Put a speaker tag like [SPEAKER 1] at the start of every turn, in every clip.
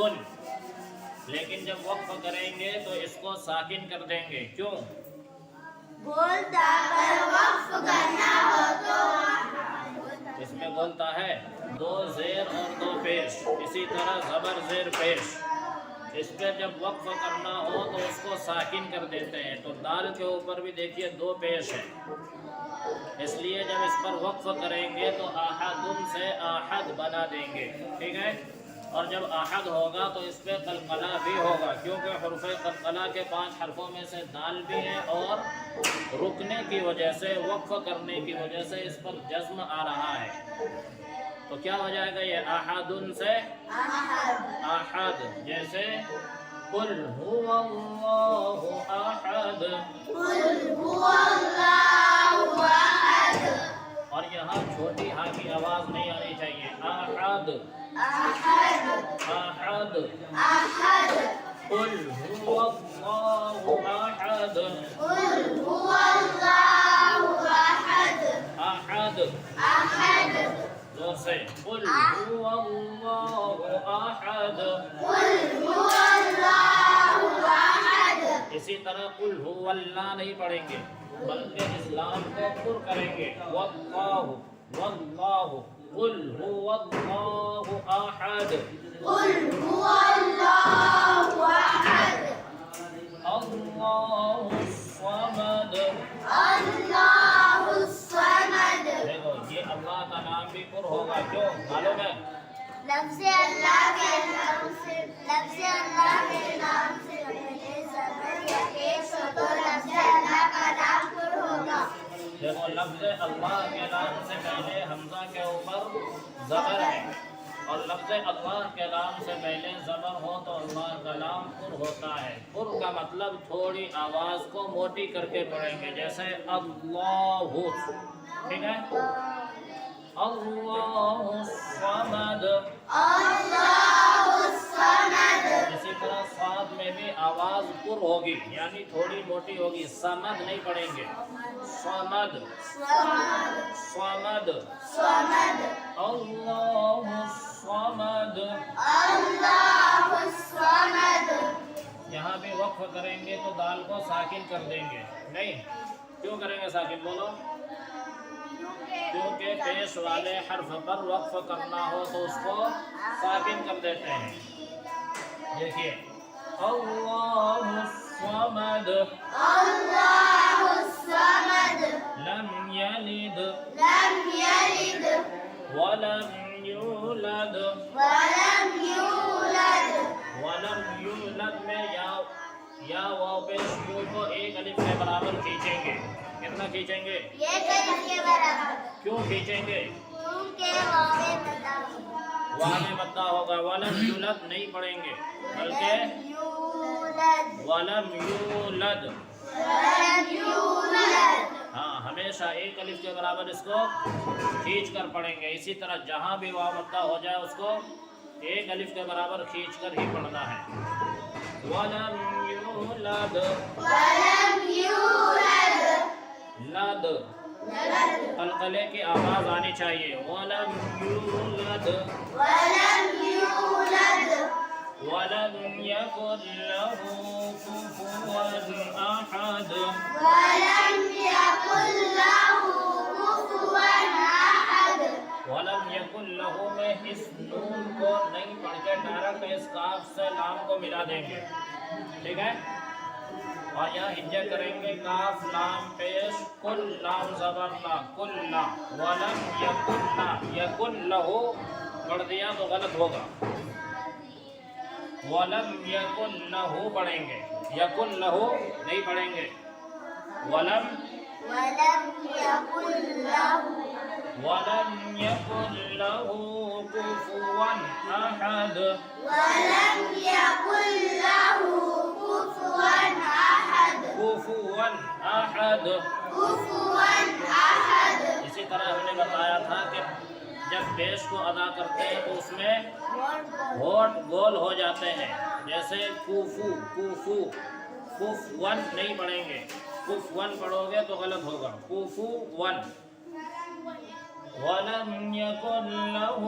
[SPEAKER 1] अहदुन, लेकिन जब वक्फ करेंगे तो इसको साकिन कर देंगे। क्यों?
[SPEAKER 2] बोलता पर वक्फ करना हो तो
[SPEAKER 1] इसमें बोलता है दो जेर और दो पेश, इसी तरह जबर जेर पेश। इस पर जब वक्फ करना हो तो उसको साकिन कर देते हैं। तो दाल के ऊपर भी देखिए दो पेश है, इसलिए जब इस पर वक्फ करेंगे तो आहदुन से आहद बना देंगे। ठीक है। और जब आहद होगा तो इस पर कलकला भी होगा, क्योंकि हुर्फ़ कलकला के 5 हरफों में से दाल भी है और रुकने की वजह से, वक्फ करने की वजह से इस पर जज्म आ रहा है। तो क्या हो जाएगा ये आहदुन से आहद, जैसे कुल हुवल्लाहु अहद, और यहाँ छोटी हा की आवाज नहीं आनी चाहिए। अहद अहद कुल हुवल्लाहु अहद अहद, जोर से कुल हुवल्लाहु अहद। इसी तरह कुल हुवल्लाह नहीं पढ़ेंगे, बल्कि इस्लाम को पुर करेंगे। वल्लाहु वल्लाहु कुल हुवल्लाहु अहद अल्लाहु समद। देखो ये अल्लाह का नाम भी पुर होगा। क्यों मालूम है?
[SPEAKER 2] लफ्ज़ अल्लाह के नाम से पहले ज़बर या पेश हो तो लफ्ज़ अल्लाह का नाम पुर होगा।
[SPEAKER 1] देखो लफ्ज़ अल्लाह के नाम से पहले हमजा के ऊपर ज़बर है, और लफ्ज़ अल्लाह के नाम से पहले ज़बर हो तो अल्लाह का नाम पुर होता है। पुर का मतलब थोड़ी आवाज़ को मोटी करके पढ़ेंगे, जैसे अल्लाहु। ठीक है। अल्लाहु समद, इसी तरह स्वाद में भी आवाज़ पुर होगी, यानी थोड़ी मोटी होगी। समद नहीं पढ़ेंगे, स्वमद स्वमद। अल्लाहु स्वमद, यहाँ भी वक्फ करेंगे तो दाल को साकिन कर देंगे। नहीं, क्यों करेंगे साकिन? बोलो। क्योंकि पेश वाले हर्फ पर वक्फ करना हो तो उसको साकिन कर देते हैं। देखिए अल्लाहु समद लम यलिद वलम यूलद। वलम यूलद में या वाव पेश यू को एक अलिफ के बराबर खींचेंगे। कितना खींचेंगे?
[SPEAKER 2] एक अलिफ के बराबर।
[SPEAKER 1] क्यों खींचेंगे?
[SPEAKER 2] क्योंकि वावे
[SPEAKER 1] मद्दा होगा। वलम यूलद नहीं पढ़ेंगे, बल्कि वलम यूलद। हाँ, हमेशा एक अलिफ के बराबर इसको खींच कर पढ़ेंगे। इसी तरह जहाँ भी वाव मद्दा हो जाए उसको एक अलिफ के बराबर खींच कर ही पढ़ना है। वलम यूलद लद, कलकले की आवाज आनी चाहिए। वलम यूलद वलम यकुन लहू कुफुवन अहद। वलम यकुन लहू में इस नून को नहीं पढ़ के डायरेक्ट इस काफ से लाम को मिला देंगे। ठीक है। और यहाँ हिज्जा करेंगे काफ लाम पेश कुल लाम ज़बर ला कुल्ला। वलम यकुल्ला यकुन लहू पढ़ दिया तो गलत होगा। वलम यकुन लहू पढ़ेंगे, यकुन लहू नहीं पढ़ेंगे। वलम यकुन लहू कुफुवन अहद। कुफुवन अहद। इसी तरह हमने बताया था कि जब पेश को अदा करते हैं तो उसमें होठ गोल हो जाते हैं, जैसे कुफू कुफू। कुफवन नहीं पढ़ेंगे, कुफवन पढ़ोगे तो गलत होगा। कुफू वन। ولم يكن له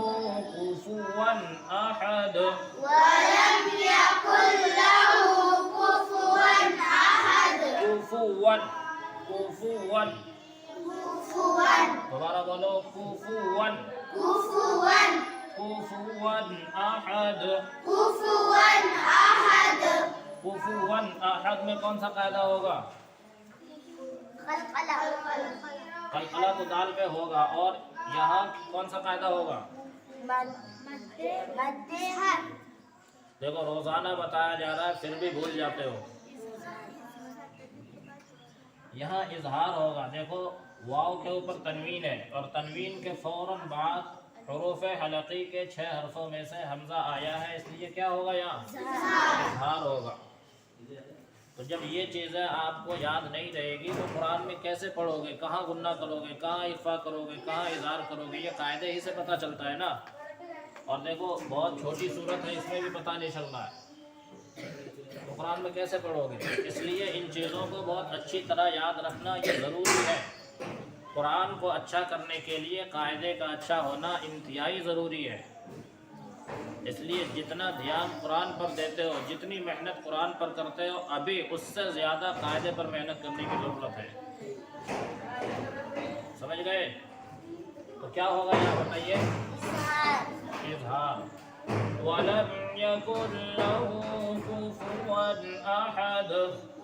[SPEAKER 1] كفوا أحد
[SPEAKER 2] ولم يكن له كفوا أحد
[SPEAKER 1] كفوا كفوا
[SPEAKER 2] كفوا
[SPEAKER 1] دوبارہ بولو كفوا
[SPEAKER 2] كفوا
[SPEAKER 1] كفوا أحد
[SPEAKER 2] كفوا أحد
[SPEAKER 1] كفوا أحد میں کون سا قاعدہ ہوگا؟ قلقلہ تو دال پہ ہوگا، اور یہاں کون سا قاعدہ ہوگا؟ دیکھو روزانہ بتایا جا رہا ہے پھر بھی بھول جاتے ہو۔ یہاں اظہار ہوگا، دیکھو واو کے اوپر تنوین ہے، اور تنوین کے فوراً بعد حروف حلقی کے 6 حرفوں میں سے حمزہ آیا ہے، اس لیے کیا ہوگا؟ یہاں اظہار ہوگا۔ تو جب یہ چیزیں آپ کو یاد نہیں رہے گی تو قرآن میں کیسے پڑھو گے؟ کہاں غنہ کرو گے؟ کہاں اخفا کرو گے؟ کہاں اظہار کرو گے؟ یہ قاعدے ہی سے پتہ چلتا ہے نا۔ اور دیکھو بہت چھوٹی صورت ہے، اس میں بھی پتہ نہیں چل رہا ہے، تو قرآن میں کیسے پڑھو گے؟ اس لیے ان چیزوں کو بہت اچھی طرح یاد رکھنا یہ ضروری ہے۔ قرآن کو اچھا کرنے کے لیے قاعدے کا اچھا ہونا انتہائی ضروری ہے۔ اس لیے جتنا دھیان قرآن پر دیتے ہو، جتنی محنت قرآن پر کرتے ہو، ابھی اس سے زیادہ قاعدے پر محنت کرنے کی ضرورت ہے۔ سمجھ گئے؟ تو کیا ہوگا یہاں بتائیے؟ اظہار۔ وَلَمْ يَكُنْ لَهُ كُفُوًا أَحَدٌ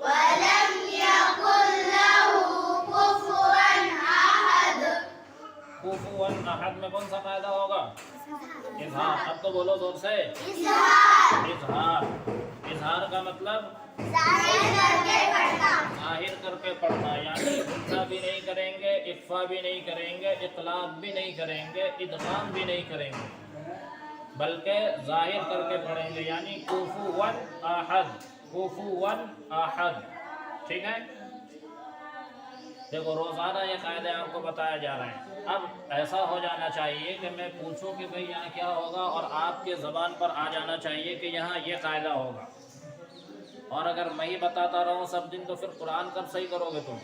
[SPEAKER 2] ولم يكن له كفوا أحد
[SPEAKER 1] كفوا أحد میں کون سا قاعدہ ہوگا؟ اظہار۔ اب تو بولو زور سے، اظہار۔ اظہار کا مطلب
[SPEAKER 2] ظاہر کر کے پڑھنا،
[SPEAKER 1] ظاہر کر کے پڑھنا، یعنی غنہ بھی نہیں کریں گے، اخفا بھی نہیں کریں گے، اطلاق بھی نہیں کریں گے، ادغام بھی نہیں کریں گے، بلکہ ظاہر کر کے پڑھیں گے، یعنی کفوا احد، کفوا احد۔ ٹھیک ہے؟ دیکھو روزانہ یہ قاعدے آپ کو بتایا جا رہے ہیں۔ اب ایسا ہو جانا چاہیے کہ میں پوچھوں کہ بھئی یہاں کیا ہوگا، اور آپ کے زبان پر آ جانا چاہیے کہ یہاں یہ قاعدہ ہوگا۔ اور اگر میں ہی بتاتا رہوں سب دن تو پھر قرآن کب صحیح کرو گے تم؟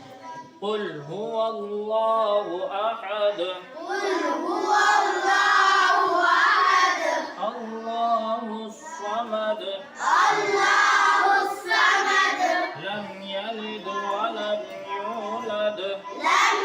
[SPEAKER 1] قل هو اللہ احد
[SPEAKER 2] قل هو الله أحد
[SPEAKER 1] اللہ الصمد
[SPEAKER 2] الله الصمد
[SPEAKER 1] لم يلد ولم يولد
[SPEAKER 2] لم